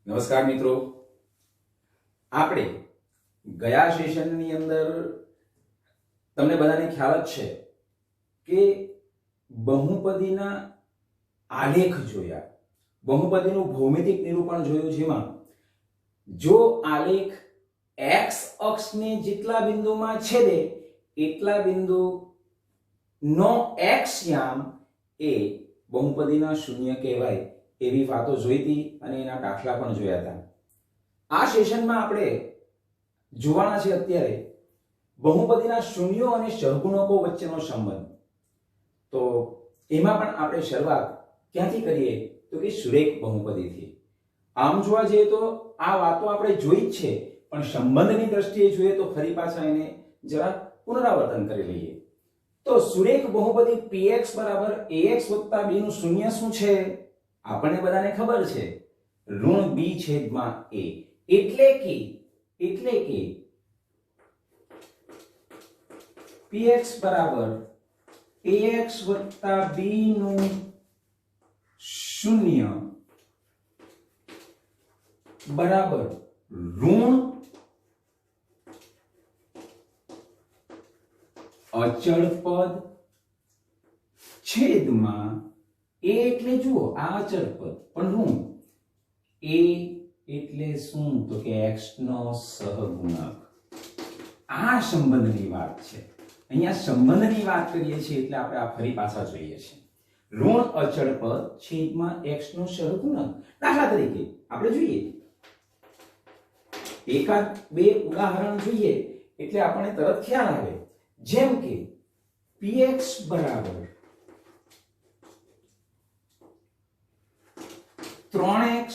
નમસ્કાર મિત્રો, આપણે ગયા સેશનની અંદર તમને બધાને ખ્યાલ જ છે કે બહુપદીના આલેખ જોયા, બહુપદીનું ભૌમિતિક નિરૂપણ જોયું, જેમાં જો આલેખ x અક્ષને જેટલા બિંદુમાં છેદે એટલા બિંદુનો x યામ એ બહુપદીના શૂન્ય કહેવાય એવી વાતો જોઈ હતી અને એના દાખલા પણ જોયા હતા. આ સેશનમાં આપણે જોવાના છે અત્યારે બહુપદીના શૂન્યો અને સહગુણકો વચ્ચેનો સંબંધ. તો એમાં પણ આપણે શરૂઆત ક્યાંથી કરીએ તો કે સુરેખ બહુપદીથી. આમ જોવા જઈએ તો આ વાતો આપણે જોઈ જ છે, પણ સંબંધની દ્રષ્ટિએ જોઈએ તો ફરી પાછા એને જરા પુનરાવર્તન કરી લઈએ. તો સુરેખ બહુપદી px બરાબર ax વત્તા b નું શૂન્ય શું છે? આપણને બધાને ખબર છે, ઋણ b છેદમાં a. એટલે કે px બરાબર ax વત્તા b નું શૂન્ય બરાબર ઋણ અચળ પદ છેદમાં a એટલે જુઓ આ અચળ પદ પણ ઋણ a એટલે શું તો કે x નો સહગુણક. આ સંબંધની વાત છે. અહીંયા સંબંધની વાત કરીએ છીએ એટલે આપણે આ ફરી પાછા જોઈએ છીએ. ઋણ અચળ પદ છેદમાં x નો સહગુણક. દાખલા તરીકે આપણે જોઈએ એકાદ બે ઉદાહરણ જોઈએ એટલે આપણને તરત ખ્યાલ આવે. જેમ કે px બરાબર 3x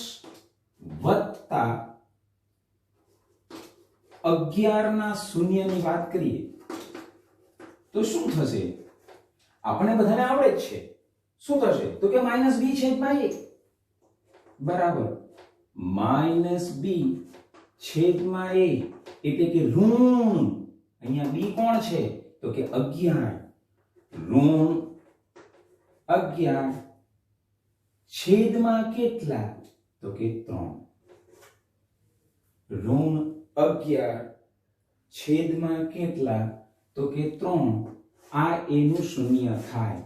વત્તા 11 ના શૂન્યની વાત કરીએ તો શું થશે? આપણે બધાને આવડે જ છે. શું થશે તો કે -b છેદમાં a બરાબર -b છેદમાં a એટલે કે ઋણ, અહીંયા b કોણ છે તો કે 11, ઋણ 11 છેદમાં કેટલા તો કે 3. ઋણ 11 છેદમાં કેટલા તો કે 3. આ a નું શૂન્ય થાય.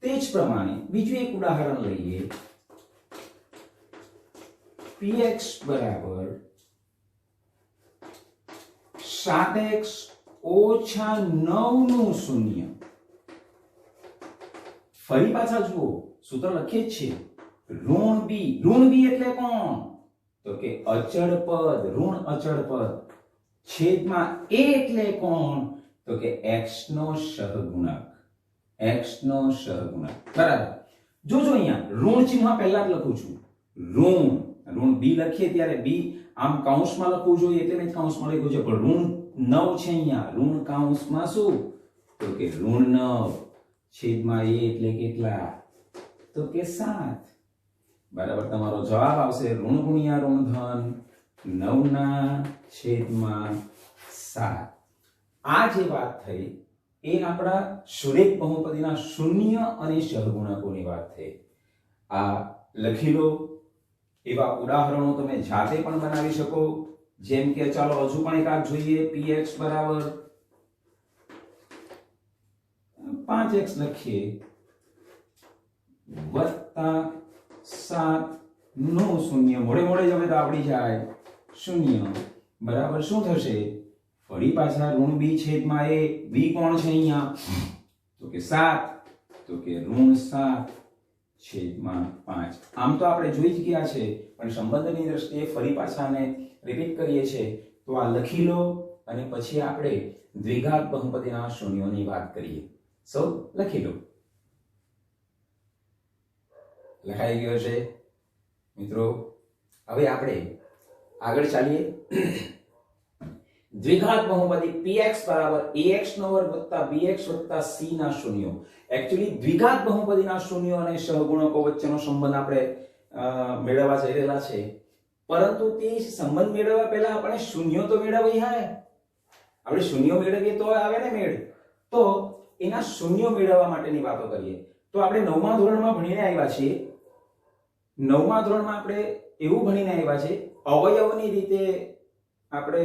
તે જ પ્રમાણે બીજું એક ઉદાહરણ લઈએ. px બરાબર 7x ઓછા 9 નું શૂન્ય. ફરી પાછા જુઓ, સૂત્ર લખીએ જ છીએ, ઋણ b એટલે કોણ તો કે અચળ પદ, ઋણ અચળ પદ છેદમાં a એટલે કોણ તો કે x નો સહગુણક, x નો સહગુણક. બરાબર. જોજો અહીંયા ઋણ ચિહ્ન પહેલા જ લખું છું. ઋણ b લખીએ ત્યારે b આમ કૌંસમાં લખવું જોઈએ એટલે મેં કૌંસમાં લખ્યું છે, પણ ઋણ 9 છે અહીંયા. ઋણ કૌંસમાં શું તો કે ઋણ 9 છેદમાં a એટલે કેટલા તો કે 7. બરાબર. તમારો જવાબ આવશે ઋણ ગુણ્યા ઋણ ધન 9 ના છેદમાં 7. આ જે વાત થઈ એ આપણા સુરેખ બહુપદીના શૂન્ય અને સહગુણકોની વાત થઈ. આ લખી લો. એવા ઉદાહરણો તમે જાતે પણ બનાવી શકો. જેમ કે ચાલો હજુ પણ એકાદ જોઈએ. px બરાબર 5x લખીએ વત્તા 7 નો શૂન્ય. મોડે જ હવે તો આવડી જાય. શૂન્ય બરાબર શું થશે? ફરી પાછા ઋણ b છેદમાં a. b કોણ છે અહીંયા તો કે 7, તો કે ઋણ 7 છેદમાં 5. આમ તો આપણે જોઈ જ ગયા છે, પણ સંબંધની દ્રષ્ટિએ ફરી પાછાને રિપીટ કરીએ છીએ. તો આ લખી લો અને પછી આપણે દ્વિઘાત બહુપદીના શૂન્યોની વાત કરીએ. સૌ લખી લો. લખાઈ ગયો છે મિત્રો? હવે આપણે આગળ ચાલીએ. દ્વિઘાત બહુપદી px બરાબર ax નો વર્ગ વત્તા bx વત્તા c ના શૂન્યો. એક્ચ્યુઅલી દ્વિઘાત બહુપદીના શૂન્યો અને સહગુણકો વચ્ચેનો સંબંધ આપણે મેળવવા જઈ રહેલા છે, પરંતુ તે સંબંધ મેળવવા પહેલા આપણે શૂન્યો તો મેળવીએ. આપણે શૂન્યો મેળવીએ તો આવે ને મેળ. તો એના શૂન્યો મેળવવા માટેની વાતો કરીએ. તો આપણે 9મા ધોરણમાં ભણીને આવ્યા છીએ. 9મા ધોરણમાં આપણે એવું ભણીને આવ્યા છે અવયવની રીતે આપણે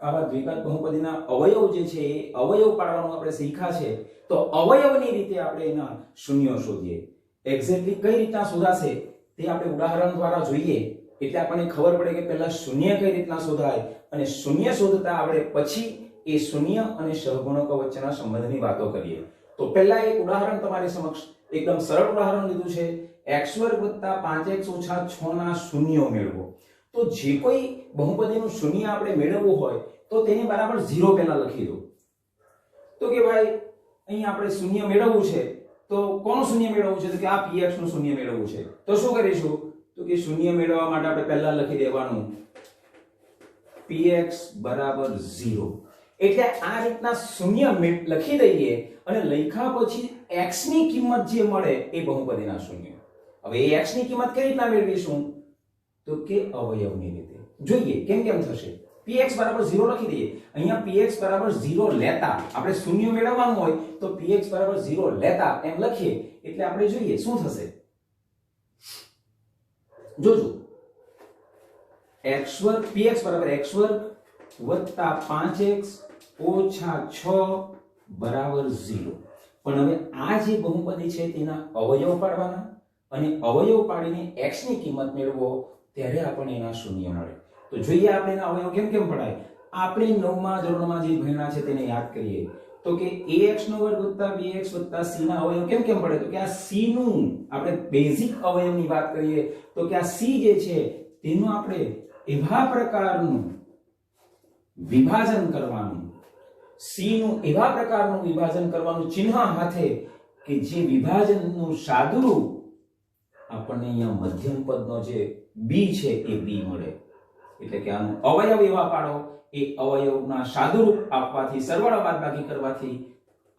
આવા દ્વિઘાત બહુપદીના અવયવ જે છે એ અવયવ પાડવાનું આપણે શીખ્યા છે તો અવયવની રીતે આપણે એના શૂન્યો શોધીએ એક્ઝેક્ટલી કઈ રીતના શોધાશે તે આપણે ઉદાહરણ દ્વારા જોઈએ એટલે આપણને ખબર પડે કે પહેલા શૂન્ય કઈ રીતના શોધાય અને શૂન્ય શોધતા આપણે પછી એ શૂન્ય અને સહગુણકો વચ્ચેના સંબંધની વાતો કરીએ તો પહેલા એક ઉદાહરણ તમારી સમક્ષ એકદમ સરળ ઉદાહરણ લીધું છે x² + 5x - 6 ના શૂન્યો મેળવો તો જે કોઈ બહુપદીનું શૂન્ય આપણે મેળવવું હોય તો તેની બરાબર 0 પહેલા લખી દો તો કે ભાઈ અહીં આપણે શૂન્ય મેળવવું છે તો કોનું શૂન્ય મેળવવું છે તો કે આ px નું શૂન્ય મેળવવું છે તો શું કરીશું તો કે શૂન્ય મેળવવા માટે આપણે પહેલા લખી દેવાનું px બરાબર 0 એટલે આ રીતના શૂન્ય લખી દઈએ અને લખ્યા પછી x ની કિંમત જે મળે એ બહુપદીના શૂન્ય હવે એ x ની કિંમત કઈ રીતના મેળવીશું તો કે અવયવની રીતે જોઈએ કેમ કેમ થશે px બરાબર 0 લખી દઈએ અહીંયા px બરાબર 0 લેતા આપણે શૂન્ય મેળવવાનું હોય તો px બરાબર 0 લેતા એમ લખીએ એટલે આપણે જોઈએ શું થશે જોજો px બરાબર x² + 5x - 6 બરાબર 0 પણ હવે આ જે બહુપદી છે તેના અવયવ પાડવાના અને અવયવ પાડીને x ની કિંમત મેળવો ત્યારે આપણને એના શૂન્ય મળે તો જોઈએ આપણે એના અવયવ કેમ કેમ પડાય આપણે 9મા ધોરણમાં જે ભણ્યા છે તેને યાદ કરીએ તો કે ax² + bx + c ના અવયવ કેમ કેમ પડે તો કે આ c નું આપણે બેઝિક અવયવની વાત કરીએ તો કે આ c જે છે તેનું આપણે એવા પ્રકારનું વિભાજન કરવાનું c નું એવા પ્રકારનું વિભાજન કરવાનું ચિહ્ન હાથે કે જે વિભાજનનું સાદુરૂપ આપણને અહીંયા મધ્યમ પદનો જે b છે એ b મળે એટલે કે આનું અવયવ એવા પાડો એ અવયવના સાદુરૂપ આપવાથી સરવાળા બાદબાકી કરવાથી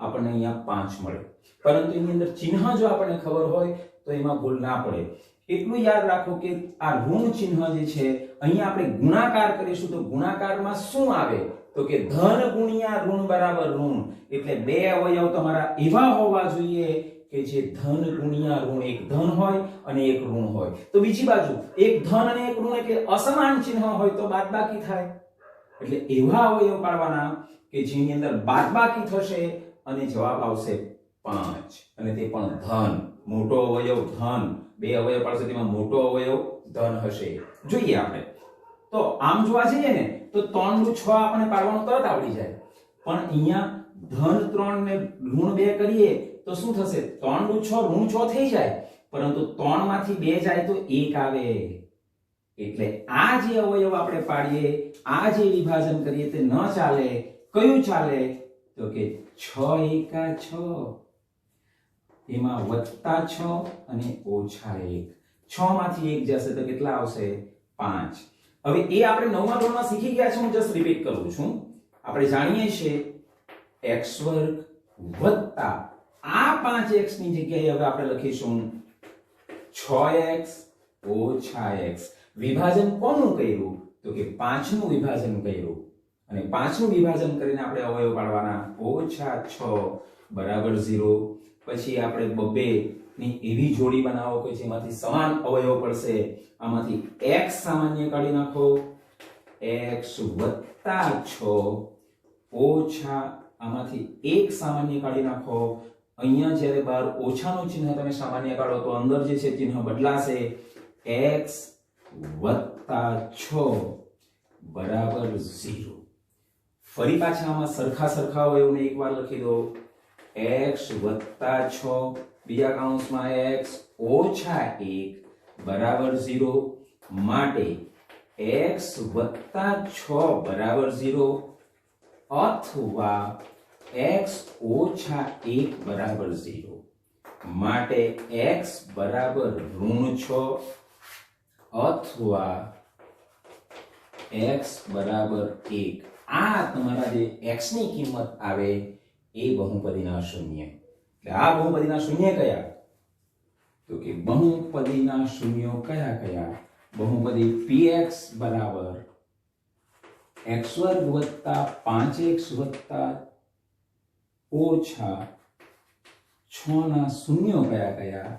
આપણને અહીંયા 5 મળે પરંતુ એની અંદર ચિહ્ન જો આપણને ખબર હોય તો એમાં ભૂલ ના પડે એટલું યાદ રાખો કે આ ઋણ ચિહ્ન જે છે અહીંયા આપણે ગુણાકાર કરીશું તો ગુણાકારમાં શું આવે તો કે ધન ગુણ્યા ઋણ બરાબર ઋણ એટલે બે અવયવ તમારા એવા હોવા જોઈએ કે જે ધન ગુણ્યા ઋણ એક ધન હોય અને એક ઋણ હોય તો બીજી બાજુ એક ધન અને એક ઋણ એટલે અસમાન ચિહ્ન હોય તો બાદબાકી થાય એટલે એવા અવયવ પાડવાના કે જેની અંદર બાદબાકી થશે અને જવાબ આવશે 5 અને તે પણ ધન મોટો અવયવ ધન બે અવયવ પાડશે તેમાં મોટો અવયવ ધન હશે જોઈએ આપણે તો આમ જોવા જઈએ ને તો 3 નું 6 આપણને પાડવાનું તરત આવડી જાય પણ અહીંયા ધન 3 ને ઋણ 2 કરીએ તો શું થશે 3 નું 6 ઋણ 6 થઈ જાય પરંતુ 3 માંથી 2 જાય તો 1 આવે એટલે આ જે અવયવ આપણે પાડીએ આ જે વિભાજન કરીએ તે ન ચાલે કયું ચાલે તો કે 6 એકા 6 એમાં +6 અને -1 6 માંથી 1 જશે તો કેટલા આવશે 5 હવે એ આપણે 9મા ધોરણમાં શીખી ગયા છે હું જસ્ટ રિપીટ કરું છું આપણે જાણીએ છીએ x² + આ 5x ની જગ્યાએ હવે આપણે લખીશું 6x - x વિભાજન કોનું કર્યું તો કે 5 નું વિભાજન કર્યું અને 5 નું વિભાજન કરીને આપણે અવયવ પાડવાના -6 બરાબર 0 પછી આપણે બબે ની એવી જોડી બનાવો કે જેમાંથી સમાન અવયવ પડશે આમાંથી x સામાન્ય કાઢી નાખો x + 6 ઓછા આમાંથી 1 સામાન્ય કાઢી નાખો અહીંયા જ્યારે બાર ઓછાનું ચિહ્ન તમે સામાન્ય કાઢો તો અંદર જે છે ચિહ્ન બદલાશે x + 6 બરાબર 0 ફરી પાછા આમાં સરખા અવયવને એકવાર લખી દો x + 6 બીજા કૌંસમાં x - 1 બરાબર 0 માટે x + 6 બરાબર 0 અથવા x - 1 બરાબર 0 માટે x બરાબર -6 અથવા x બરાબર 1 આ તમારા જે x ની કિંમત આવે એ બહુપદીના શૂન્ય એટલે આ બહુપદીના શૂન્ય કયા તો કે બહુપદીના શૂન્યો કયા બહુપદી px બરાબર x² + 5x + -6 ના શૂન્યો કયા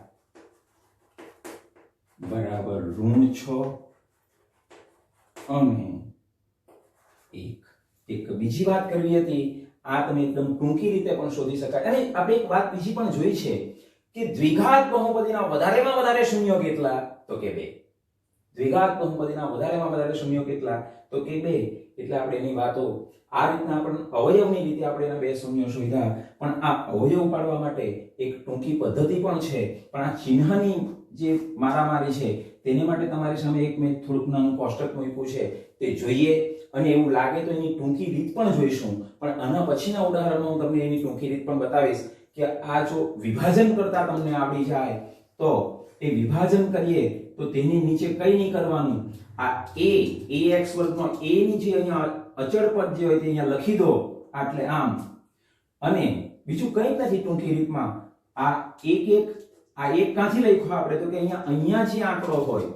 બરાબર -6 અને 1. એક બીજી વાત કરવી હતી, આ તમે એકદમ ટૂંકી રીતે પણ શોધી શકાય. અને આપણે એક વાત બીજી પણ જોઈ છે કે દ્વિઘાત બહુપદીના વધારેમાં વધારે શૂન્યો કેટલા? તો કે 2. દ્વિઘાત બહુપદીના વધારેમાં વધારે શૂન્યો કેટલા? તો કે 2. એટલે આપણે એની વાતો આ રીતના આપણે અવયવની રીતે આપણે એના 2 શૂન્યો શોધ્યા. પણ આ અવયવ પાડવા માટે એક ટૂંકી પદ્ધતિ પણ છે, પણ આ ચિહ્નની જે મારામારી છે તેને માટે તમારી સામે એક મેં થોડુંક નાનું કોષ્ટક મૂક્યું છે, તે જોઈએ. અને એવું લાગે તો એની ટૂંકી રીત પણ જોઈશું, પણ આના પછીના ઉદાહરણમાં હું તમને એની ટૂંકી રીત પણ બતાવીશ કે આ જો વિભાજન કરતા તમને આવડી જાય તો એ વિભાજન કરીએ તો તેની નીચે કઈ નહીં કરવાનું, આ ax વર્ગનો a ની જે અહીંયા અચળ પદ જે હોય તે અહીંયા લખી દો, એટલે આમ. અને બીજું કંઈ નથી ટૂંકી રીતમાં, આ આ એક ક્યાંથી લખ્યો આપણે? તો કે અહીંયા જે આંકડો હોય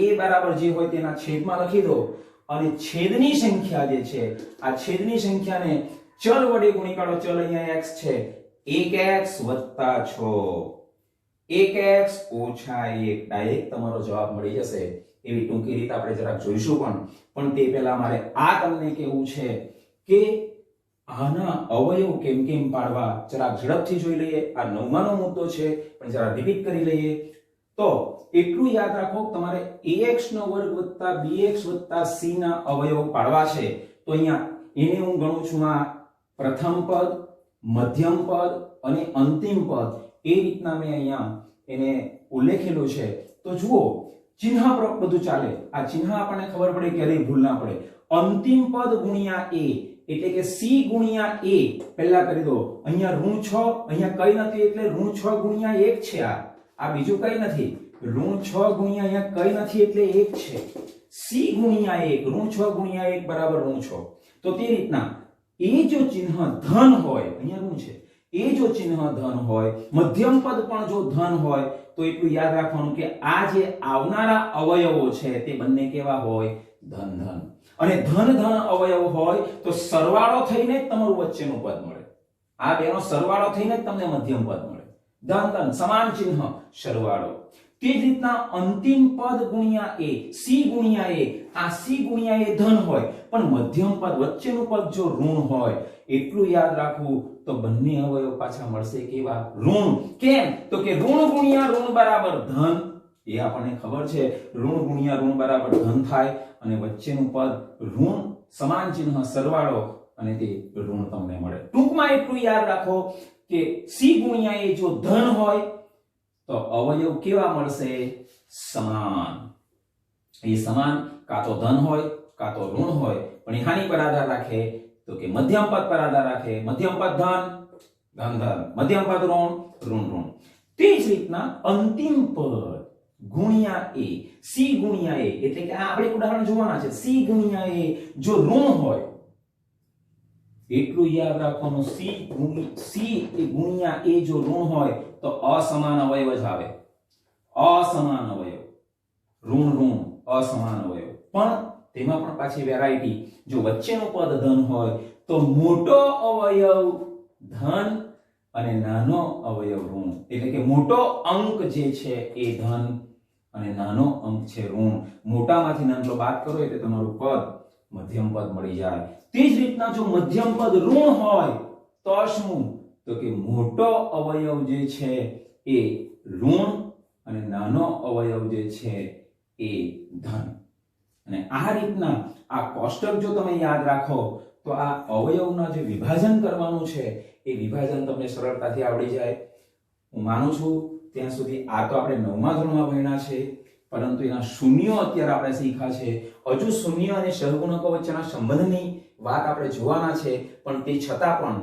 a બરાબર જે હોય તેના છેદમાં લખી દો, અને છેદની સંખ્યા જે છે આ છેદની સંખ્યાને ચલ વડે ગુણી કાઢો. ચલ અહીંયા x છે, 1x + 6, 1x - 1, ડાયરેક્ટ તમારો જવાબ મળી જશે. એવી ટૂંકી રીત આપણે જરાક જોઈશું, પણ તે પહેલા મારે આ તમને કહેવું છે કે આના અવયવ કેમ કેમ પાડવા જરાક ઝડપથી જોઈ લઈએ. આ 9માનો મુદ્દો છે, પણ જરા રિપીટ કરી લઈએ. તો એટલું યાદ રાખો, તમારે ax² + bx + c ના અવયવ પાડવા છે. તો અહીંયા એને હું ગણું છું આ પ્રથમ પદ, મધ્યમ પદ અને અંતિમ પદ. એ રીતના મેં અહીંયા એને ઉલ્લેખેલું છે. તો જુઓ, ચિહ્ન પર બધું ચાલે. આ ચિહ્ન આપણને ખબર પડે, ક્યારેય ભૂલ ના પડે. અંતિમ પદ ગુણ્યા a એટલે કે c ગુણ્યા a પહેલા કરી દો. અહીંયા -6, અહીંયા કઈ નથી એટલે -6 ગુણ્યા 1 છે. આ બીજું કઈ નથી. -6 ગુણ્યા અહીંયા કઈ નથી એટલે 1 છે. c ગુણ્યા 1, -6 ગુણ્યા 1 બરાબર -6. તો તે રીતના એ જો ચિહ્ન ધન હોય, અહીંયા ઋણ છે, એ જો ચિહ્ન ધન હોય, મધ્યમ પદ પણ જો ધન હોય, તો એટલું યાદ રાખવાનું કે આ જે આવનારા અવયવો છે તે બંને કેવા હોય? ધન ધન. અને ધન ધન અવયવ હોય તો સરવાળો થઈને જ તમારું વચ્ચેનું પદ મળે. આ બેનો સરવાળો થઈને જ તમને મધ્યમ પદ મળે. ધન ધન સમાન ચિહ્ન, સરવાળો. તે જ રીતના અંતિમ પદ ગુણ્યા a, c ગુણ્યા a, આ c ગુણ્યા a ધન હોય, પણ મધ્યમ પદ વચ્ચેનું પદ જો ઋણ હોય, એટલું યાદ રાખવું. તો બંને અવયવ પાછા મળશે કેવા? ઋણ. કેમ? તો કે ઋણ ગુણ્યા ઋણ બરાબર ધન. એ આપણને ખબર છે, ઋણ ગુણ્યા ઋણ બરાબર ધન થાય, અને વચ્ચેનું પદ ઋણ સમાન ચિહ્ન સરવાળો, અને તે ઋણ તમને મળે. ટૂંકમાં એટલું યાદ રાખો કે c ગુણ્યા a જો ધન હોય તો અવયવ કેવા મળશે? સમાન. એ સમાન કાં તો ધન હોય કાં તો ઋણ હોય, પણ એ હાની પર આધાર રાખે? તો કે મધ્યમ પદ પર આધાર રાખે. મધ્યમ પદ ધન ધન ધન, મધ્યમ પદ ઋણ ઋણ ઋણ. તે જ રીતના અંતિમ પદ ગુણ્યા a, c ગુણ્યા a એટલે કે આ આપણે ઉદાહરણ જોવાના છે. c ગુણ્યા a જો ઋણ હોય, એટલું યાદ રાખવાનું, c એ ગુણ્યા a જો ઋણ હોય તો અસમાન અવયવ જ આવે. અસમાન અવયવ, ઋણ ઋણ અસમાન અવયવ. પણ તેમાં પણ પાછી વેરાયટી. જો વચ્ચેનું પદ ધન હોય તો મોટો અવયવ ધન અને નાનો અવયવ ઋણ. એટલે કે મોટો અંક જે છે એ ધન અને નાનો અંક છે ઋણ. મોટામાંથી નાનો બાદ કરો એટલે તમારું પદ મધ્યમ પદ મળી જાય. તે જ રીતના જો મધ્યમ પદ ઋણ હોય તો શું? તો કે મોટો અવયવ જે છે એ ઋણ અને નાનો અવયવ જે છે એ ધન. અને આ રીતના આ કોષ્ટક જો તમે યાદ રાખો તો આ અવયવના જે વિભાજન કરવાનું છે એ વિભાજન તમને સરળતાથી આવડી જાય. હું માનું છું ત્યાં સુધી આ તો આપણે 9મા ધોરણમાં ભણ્યા છે, પરંતુ એના શૂન્યો અત્યારે આપણે શીખ્યા છે. હજુ શૂન્ય અને સહગુણકો વચ્ચેના સંબંધની વાત આપણે જોવાના છે, પણ તે છતાં પણ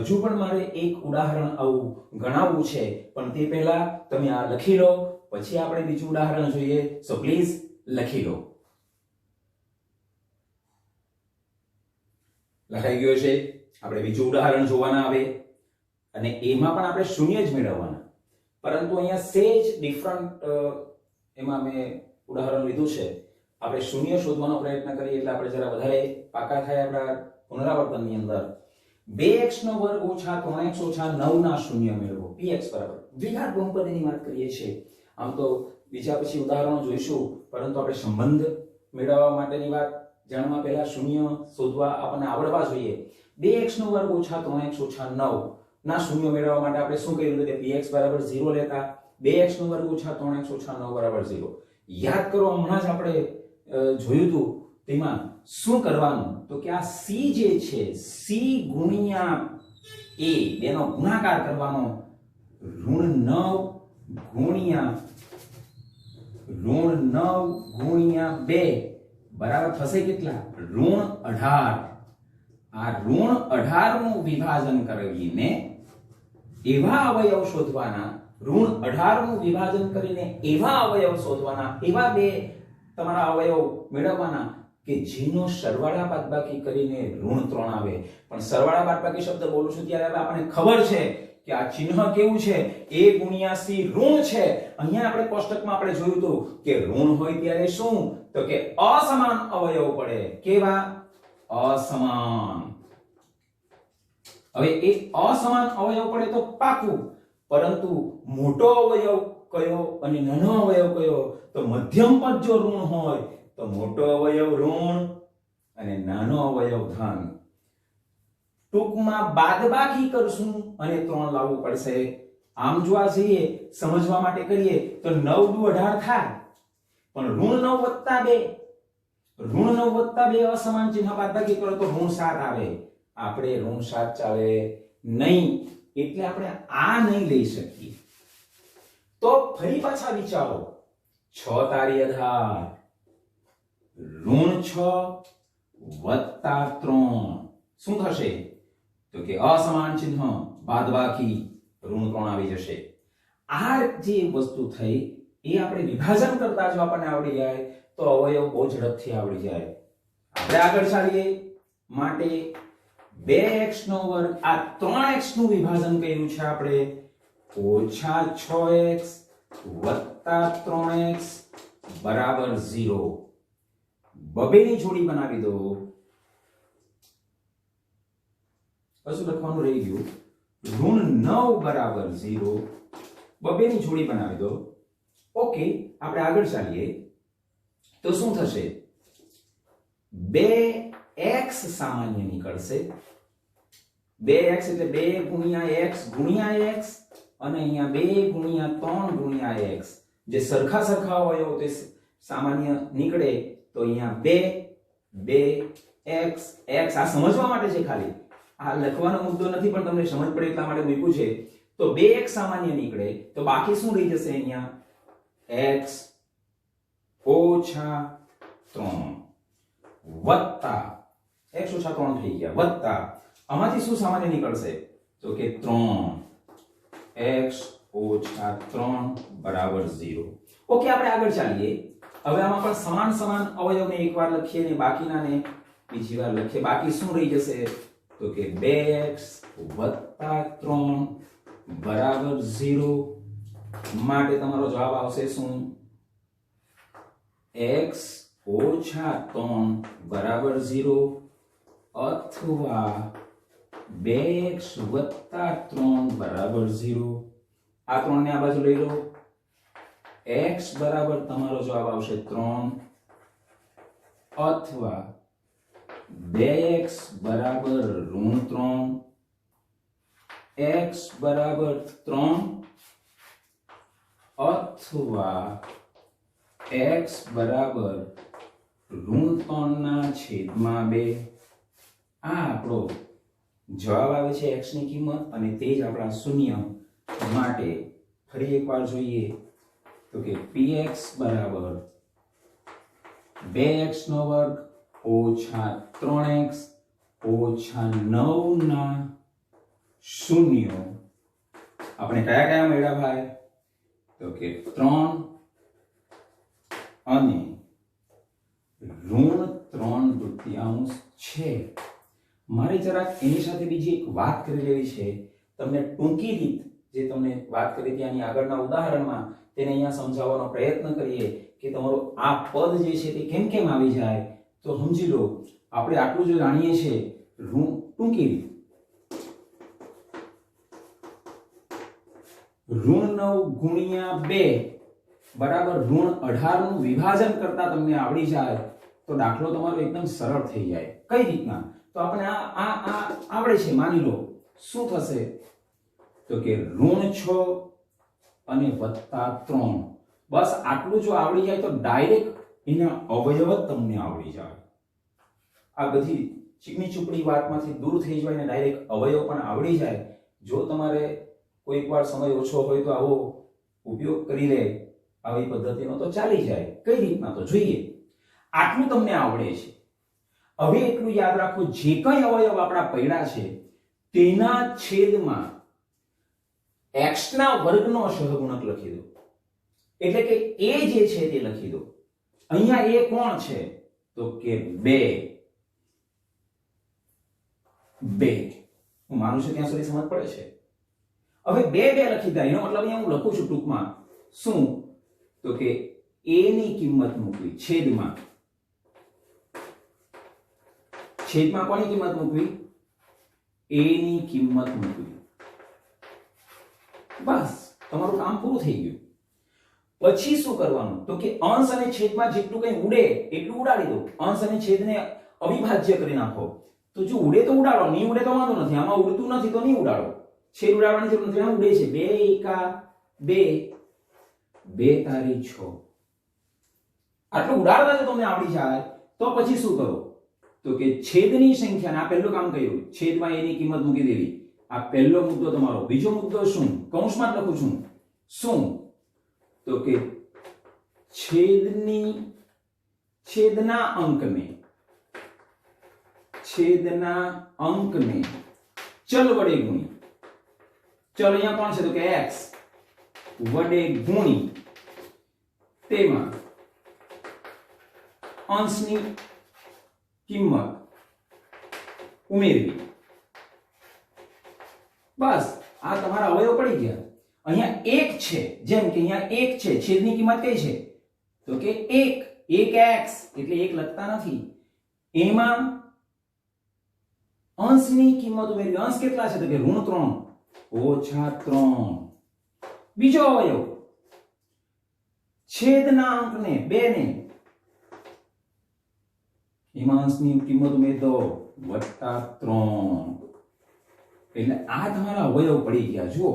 હજુ પણ મારે એક ઉદાહરણ આવું ગણાવવું છે. પણ તે પહેલા તમે આ લખી લો, પછી આપણે બીજું ઉદાહરણ જોઈએ. સો પ્લીઝ લખી લો. લખાઈ ગયો છે. આપણે બીજું ઉદાહરણ જોવાના આવે, અને એમાં પણ આપણે શૂન્ય જ મેળવવાના, પરંતુ અહીંયા સેજ ડિફરન્ટ એમાં મેં ઉદાહરણ લીધું છે. આપણે શૂન્ય શોધવાનો પ્રયત્ન કરીએ એટલે આપણે જરા વધારે પાકા થાય આપણા પુનરાવર્તનની અંદર. 2x² - 3x - 9 ના શૂન્ય મેળવો. px બરાબર દ્વિઘાત બહુપદીની વાત કરીએ છીએ. આમ તો બીજા પછી ઉદાહરણો જોઈશું, પરંતુ આપણે સંબંધ મેળવવા માટેની વાત જાણવા પહેલા શૂન્ય શોધવા આપણને આવડવા જોઈએ. 2x નો વર્ગ ઓછા 3x ઓછા 9 ના શૂન્ય મેળવવા માટે આપણે શું કર્યું કે px બરાબર 0 લેતા, 2x નો વર્ગ ઓછા 3x ઓછા 9 બરાબર 0. યાદ કરો, હમણાં જ આપણે જોયું હતું તેમાં શું કરવાનું તો કે આ c જે છે c ગુણ્યા a બેનો ગુણાકાર કરવાનો. -9 ગુણ્યા 2 બરાબર થશે કેટલા? -18. આ -18 નું વિભાજન કરીને એવા અવયવ શોધવાના, -18 નું વિભાજન કરીને એવા અવયવ શોધવાના, એવા બે તમારા અવયવ મેળવવાના કે જેનો સરવાળા બાદબાકી કરીને -3 આવે. પણ સરવાળા બાદબાકી શબ્દ બોલું છું ત્યારે આપણને ખબર છે કે આ ચિહ્ન કેવું છે? a ગુણ્યા c ઋણ છે. અહીંયા આપણે કોષ્ટકમાં આપણે જોયું હતું કે ઋણ હોય ત્યારે શું તો કે અસમાન અવયવ પડે. કેવા? અસમાન. હવે એ અસમાન અવયવ પડે તો પાકું, પરંતુ મોટો અવયવ કયો અને નાનો અવયવ કયો? તો મધ્યમ પદ જો ઋણ હોય તો મોટો અવયવ ઋણ અને નાનો અવયવ ધન. ટૂંકમાં બાદબાકી કરશું અને 3 લાવવું પડશે. આમ જોવા જઈએ, સમજવા માટે કરીએ તો 9 દુ 18 થાય, પણ -2 અસમાન ચિહ્ન બાદબાકી કરો તો -7 આવે. આપણે -7 ચાલે નહીં, એટલે આપણે આ નહીં લઈ શકીએ. તો ફરી પાછા વિચારો, 6 તારી આધાર -6 વત્તા 3 શું થશે તો કે અસમાન ચિહ્ન બાદબાકી -3 આવી જશે. આ જે વસ્તુ થઈ એ આપણે વિભાજન કરતા જો આપણને આવડી જાય તો અવયવ બહુ ઝડપથી આવડી જાય. આપણે આગળ ચાલીએ. માટે 2x નો વર્ગ આ 3x નું વિભાજન કર્યું છે આપણે -6x વત્તા 3x બરાબર 0. બબેની જોડી બનાવી દો. શું લખવાનું રહી ગયું? -9 બરાબર 0. બબેની જોડી બનાવી દો. ઓકે, આપણે આગળ ચાલીએ તો શું થશે? 2x સામાન્ય નીકળશે. 2x એટલે 2 ગુણ્યા x ગુણ્યા x અને અહીંયા 2 ગુણ્યા 3 ગુણ્યા x. જે સરખા અવયવો તે સામાન્ય નીકળે તો અહીંયા 2x x આ સમજવા માટે છે, ખાલી આ લખવાનો મુદ્દો નથી, પણ તમને સમજ પડે એટલા માટે મૂક્યું છે. તો 2x સામાન્ય નીકળે તો બાકી શું રહી જશે? અહીંયા x ઓછા 3 વત્તા x ઓછા 3 થઈ ગયા, વત્તા આમાંથી શું સામાન્ય નીકળશે તો કે 3x ઓછા 3 બરાબર 0. ઓકે, આપણે આગળ ચાલીએ. હવે આમાં પણ સમાન અવયવને એકવાર લખીએ ને બાકીનાને બીજી વાર લખીએ. બાકી શું રહી જશે તો કે 2x વત્તા 3 બરાબર 0. માટે તમારો જવાબ આવશે શું? x ઓછા 3 બરાબર 0 અથવા 2x વત્તા 3 બરાબર 0. આ 3 ને આ બાજુ લઈ લો. x બરાબર તમારો જવાબ આવશે 3 અથવા 2x બરાબર -3, x બરાબર 3 અથવા x બરાબર -3 ના છેદમાં 2. આ આપણો જવાબ આવે છે x ની કિંમત, અને તે જ આપણા શૂન્ય માટે ફરી એકવાર જોઈએ તો કે px બરાબર 2x નો વર્ગ ઓછા 3x ઓછા 9 ના શૂન્ય. આપણે કયા મેળવ્યા ભાઈ તો કે 3 અને -3/3 છે. મારે જરાક એની સાથે બીજી એક વાત કરી લેવી છે. તમને ટૂંકી રીત જે તમને વાત કરી ત્યાંની આગળના ઉદાહરણમાં તેને અહીંયા સમજાવવાનો પ્રયત્ન કરીએ કે તમારો આ પદ જે છે તે કેમ કેમ આવી જાય. તો સમજી લો, આપણે આટલું જો જાણીએ છીએ ટૂંકી રીત. -9 ગુણ્યા 2 બરાબર -18 નું વિભાજન કરતા તમને આવડી જાય તો દાખલો તમારો એકદમ સરળ થઈ જાય. કઈ રીતના? તો આપણે આ આવડે છે, માની લો. શું થશે? તો કે -6 અને +3. બસ આટલું જો આવડી જાય તો ડાયરેક્ટ એના અવયવ જ તમને આવડી જાય. આ બધી ચીકણી ચૂપડી વાતમાંથી દૂર થઈ જાય ને ડાયરેક્ટ અવયવ પણ આવડી જાય. જો તમારે કોઈક વાર સમય ઓછો હોય તો આવો ઉપયોગ કરી લે આવી પદ્ધતિનો તો ચાલી જાય. કઈ રીતના? તો જોઈએ. આટલું તમને આવડે છે. હવે એટલું યાદ રાખો, જે કઈ અવયવ આપણા પડ્યા છે તેના છેદમાં x ના વર્ગનો સહગુણક લખી દો. એટલે કે a જે છે તે લખી દો. અહીંયા a કોણ છે? તો કે 2. હું માનું છું ત્યાં સુધી સમજ પડે છે. હવે 2 લખી દા. એનો મતલબ અહીંયા હું લખું છું ટૂંકમાં શું? તો કે a ની કિંમત મૂકવી છેદમાં. છેદમાં કોની કિંમત મૂકવી? a ની કિંમત મૂકવી. બસ તમારું કામ પૂરું થઈ ગયું. પછી શું કરવાનું? તો કે અંશ અને છેદમાં જેટલું કંઈ ઉડે એટલું ઉડાડી દો. અંશ અને છેદને અવિભાજ્ય કરી નાખો. તો જો ઉડે તો ઉડાડો, નહીં ઉડે તો વાંધો નથી. આમાં ઉડતું નથી તો નહીં ઉડાડો. છેદ ઉડાડવાની જરૂર નથી. આ ઉડે છે. 2 એકા 2, 2 તારી 6. આટલું ઉડાડતા જો તમને આવડી જાય તો પછી શું કરો? તો કે છેદની સંખ્યાને, આ પહેલું કામ કર્યું, છેદમાં એની કિંમત મૂકી દેવી. આ પહેલો મુદ્દો તમારો. બીજો મુદ્દો શું? કૌંસમાં લખું છું. શું? તો કે છેદના અંકને ચલ વડે ગુણી. ચલ અહીંયા કોણ છે? તો કે x વડે ગુણી તેમાં અંશની કિંમત ઉમેરવી. બસ આ તમારા અવયવ પડી ગયા. અહીંયા 1 છે, જેમ કે અહીંયા 1 છે. છેદની કિંમત કઈ છે? તો કે 1x, એટલે 1 લખતા નથી. એમાં અંશની કિંમત ઉમેરવી. અંશ કેટલા છે? તો કે -3 -3. બીજો અવયવ છેદના અંકને 2 ને એમાં અંશની કિંમત ઉમેરી દો +3. એટલે આ તમારા અવયવ પડી ગયા. જુઓ,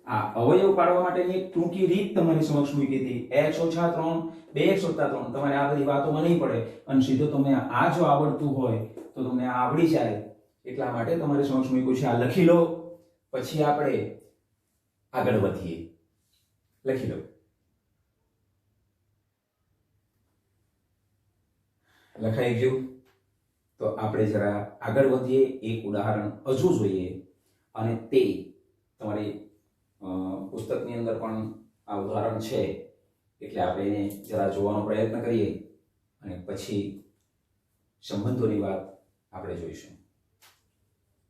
આ અવયવ પાડવા માટેની એક ટૂંકી રીત તમારી સમક્ષ મૂકી હતી. x - 3 2x - 3. તમારે આ બધી વાતોમાં નહીં પડે અને સીધો તમને આ જો આવડતું હોય તો તમને આ આવડી જાય. એટલા માટે તમારી સમક્ષ મૂક્યું છે. આ લખી લો, પછી આપણે આગળ વધીએ. લખી લો. લખાઈ ગયું? તો આપણે જરા આગળ વધીએ. એક ઉદાહરણ હજુ જોઈએ અને તે તમારી પુસ્તકની અંદર પણ આ ઉદાહરણ છે, એટલે આપણે એને જરા જોવાનો પ્રયત્ન કરીએ અને પછી સંબંધોની વાત આપણે જોઈશું.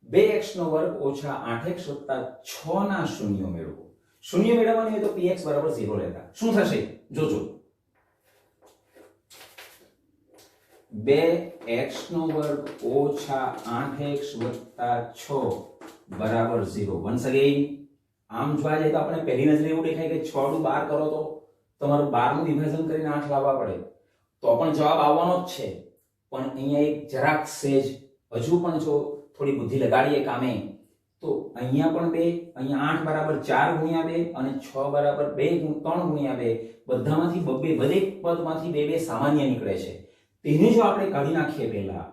2x² - 8x + 6 ના શૂન્યો મેળવો. શૂન્ય મેળવવાની હોય તો px = 0 લેતા. શું થશે? જોજો. 2x² - 8x + 6 = 0. વન્સ અગેન આમ જોવા જાય તો આપણે પહેલી નજરે એવું દેખાય કે 6 નું 12 કરો તો તમારું 12 નું વિભાજન કરીને 8 લાવવા પડે તો પણ જવાબ આવવાનો જ છે. પણ અહીંયા એક જરાક સેજ હજુ પણ જો થોડી બુદ્ધિ લગાડીએ કામે તો અહીંયા પણ 2, અહીંયા 8 = 4 × 2 અને 6 = 3 × 2. બધામાંથી દરેક પદમાંથી 2 સામાન્ય નીકળે છે. તેને જો આપણે કાઢી નાખીએ પહેલા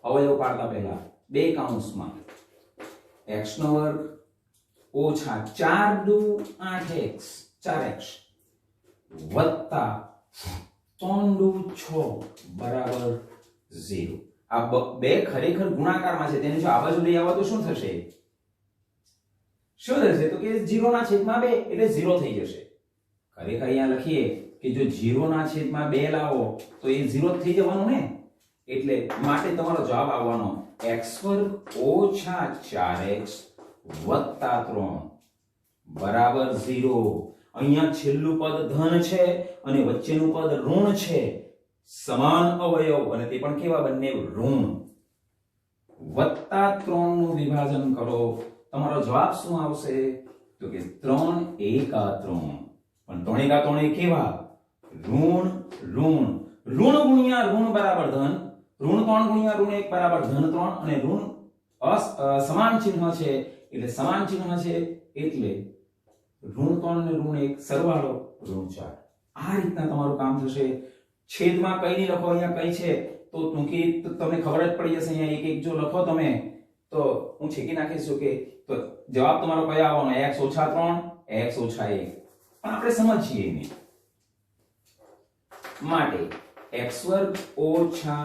અવયવ પાડતા પહેલા 2 કૌંસમાં x² - 4 × 8x 4x + 3 × 6 = 0. આ બે ખરેખર ગુણાકારમાં છે. તેને જો આ બાજુ લઈ આવો તો શું થશે? શું થશે? તો કે 0/2 એટલે 0 થઈ જશે. ખરેખર અહીંયા લખીએ કે જો 0/2 લાવો તો એ 0 જ થઈ જવાનું ને. એટલે માટે તમારો જવાબ આવવાનો x² - 4x + 3 = 0. અહીંયા છેલ્લું પદ ધન છે અને વચ્ચેનું પદ ઋણ છે. સમાન અવયવ અને તે પણ કેવા? બંને ઋણ. +3 નું વિભાજન કરો. તમારો જવાબ શું આવશે? તો કે 3 × 3. પણ 3 × 3 કેવા? ઋણ ઋણ. ઋણ ગુણ્યા ઋણ બરાબર ધન. 3 ગુણ્યા ઋણ 1 બરાબર ધન 3 અને ઋણ સમાન ચિહ્ન છે એટલે સમાન ચિહ્ન છે એટલે ઋણ 3 અને ઋણ 1 સરવાળો ઋણ 4. આ રીતના તમારું કામ થશે. છેદમાં કઈ નહીં લખો, અહીંયા કઈ છે તો ટૂંકી તમને ખબર જ પડી જશે. અહીંયા એક એક જો લખો તમે તો હું છેકી નાખીશું કે તો જવાબ તમારો કયો આવવાનો, x ઓછા 3 x ઓછા 1. પણ આપણે સમજીએ નહીં માટે x વર્ગ ઓછા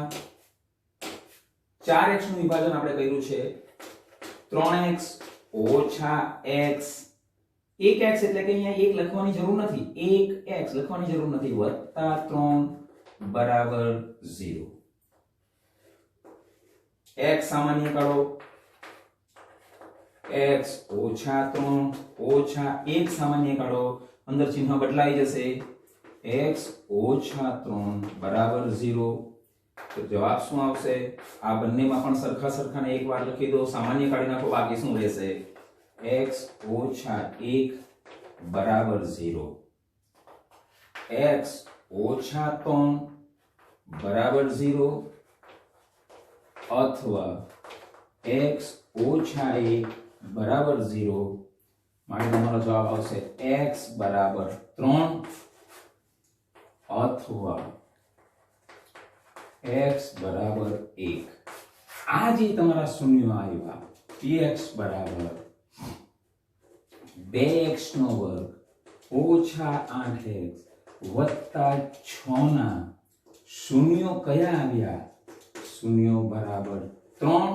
4x નું વિભાજન આપણે કર્યું છે 3x ઓછા x. 1x એટલે કે અહીંયા 1 લખવાની જરૂર નથી, 1x લખવાની જરૂર નથી, વત્તા 3 બરાબર 0. x સામાન્ય કાઢો, x ઓછા 3 ઓછા 1 સામાન્ય કાઢો, અંદર ચિહ્ન બદલાઈ જશે, x ઓછા 3 બરાબર 0. તો જવાબ શું આવશે? આ બંનેમાં પણ સરખા સરખાને એક વાર લખી દો, સામાન્ય કાઢી નાખો, બાકી શું રહેશે? x ઓછા 1 બરાબર 0, x ઓછા 3 બરાબર 0 અથવા x ઓછા 1 બરાબર 0. માટે તમારો જવાબ આવશે x બરાબર 3 અથવા x બરાબર 1. આ જે તમારા શૂન્યો આવ્યા, px બરાબર 2x નો વર્ગ ઓછા 8x વત્તા 6 ના શૂન્યો કયા આવ્યા? શૂન્યો બરાબર 3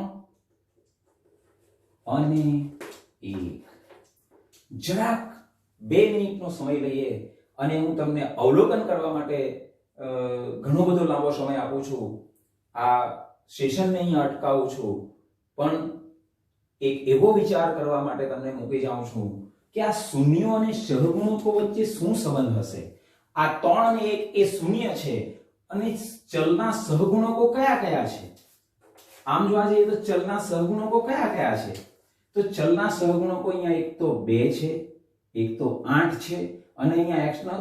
અને 1. જરાક 2 મિનિટનો સમય લઈએ અને હું તમને અવલોકન કરવા માટે ઘણો બધો લાંબો સમય આપું છું. આ સેશનને અહીંયા અટકાવું છું, પણ એક એવો વિચાર કરવા માટે તમને મૂકી જાઉં છું કે આ શૂન્યો અને સહગુણકો વચ્ચે શું સંબંધ હશે? આ 3 અને 1 એ શૂન્ય છે અને ચલના સહગુણકો કયા કયા છે? આમ જોવા જઈએ તો ચલના સહગુણકો કયા કયા છે? તો ચલના સહગુણકો અહીંયા એક તો 2 છે, એક તો 8 છે અને અહીંયા x નો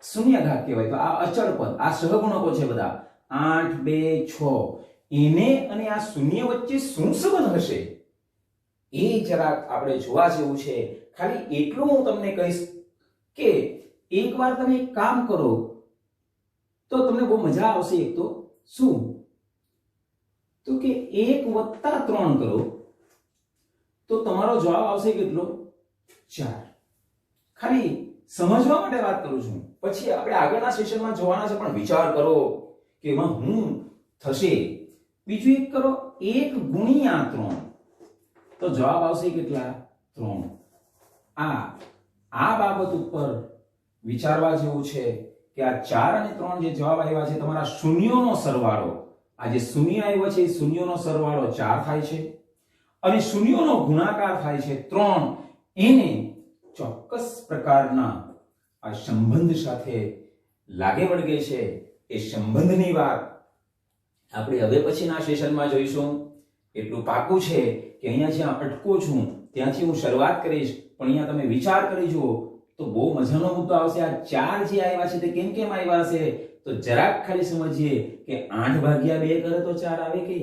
શૂન્ય ઘાત કહેવાય. તો આ અચળ પદ, આ સહગુણકો છે બધા 8 2 6. એને અને આ શૂન્ય વચ્ચે શું સંબંધ હશે એ જરાક આપણે જોવા જેવું છે. ખાલી એટલું હું તમને કહીશ કે એકવાર તમે એક કામ કરો તો તમને બહુ મજા આવશે. એક તો શું? તો કે 1 વત્તા 3 કરો તો તમારો જવાબ આવશે કેટલો? 4. ખાલી સમજવા માટે વાત કરું છું, પછી આપણે આગળના સેશનમાં જોવાના છે, પણ વિચાર કરો કે એમાં શું થશે. બીજું એક કરો 1 ગુણ્યા 3 તો જવાબ આવશે કેટલા? 3. આ બાબત ઉપર વિચારવા જેવું છે કે આ 4 અને 3 જે જવાબ આવ્યા છે તમારા શૂન્યોનો સરવાળો, આ જે શૂન્ય આવ્યો છે એ શૂન્યોનો સરવાળો 4 થાય છે અને શૂન્યોનો ગુણાકાર થાય છે 3. એને ચોક્કસ પ્રકારના આ સંબંધ સાથે લાગે વળગે છે. એ સંબંધની વાત આપણે હવે પછીના સેશનમાં જોઈશું. એટલું પાકું છે કે અહીંયા જ્યાં અટકો છું ત્યાંથી હું શરૂઆત કરીશ, પણ અહીંયા તમે વિચાર કરી જુઓ તો બહુ મજાનો મુદ્દો આવશે. આ 4 જે આવ્યા છે તે કેમ કેમ આવ્યા હશે? તો જરાક ખાલી સમજીએ કે 8 ભાગ્યા 2 કરે તો 4 આવે કે?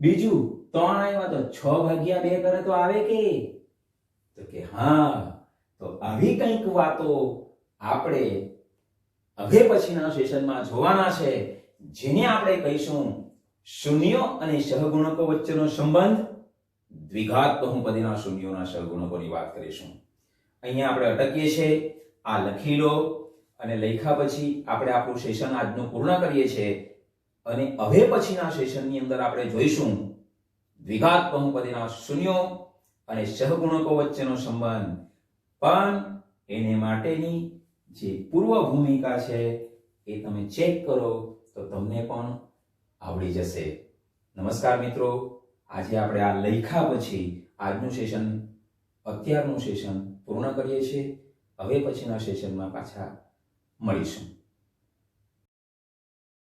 બીજું 3 આવ્યા તો 6 ભાગ્યા 2 કરે તો આવે કે? તો કે હા. તો આવી કંઈક વાતો આપણે હવે પછીના સેશનમાં જોવાના છે, જેને આપણે કહીશું શૂન્યો અને સહગુણકો વચ્ચેનો સંબંધ. દ્વિઘાત બહુપદીના શૂન્યોના સહગુણકોની વાત કરીશું. અહીંયા આપણે અટકીએ છીએ. આ લખી લો અને લખ્યા પછી આપણે આપણું સેશન આજનું પૂર્ણ કરીએ છીએ અને હવે પછીના સેશનની અંદર આપણે જોઈશું દ્વિઘાત બહુપદીના શૂન્યો અને સહગુણકો વચ્ચેનો સંબંધ. પણ એને માટેની જે પૂર્વ ભૂમિકા છે એ તમે ચેક કરો તો તમને પણ આવડી જશે. નમસ્કાર મિત્રો, આજે આપણે આ લખ્યા પછી આજનું સેશન, અત્યારનું સેશન પૂર્ણ કરીએ છીએ. હવે પછીના સેશનમાં પાછા મળીશું.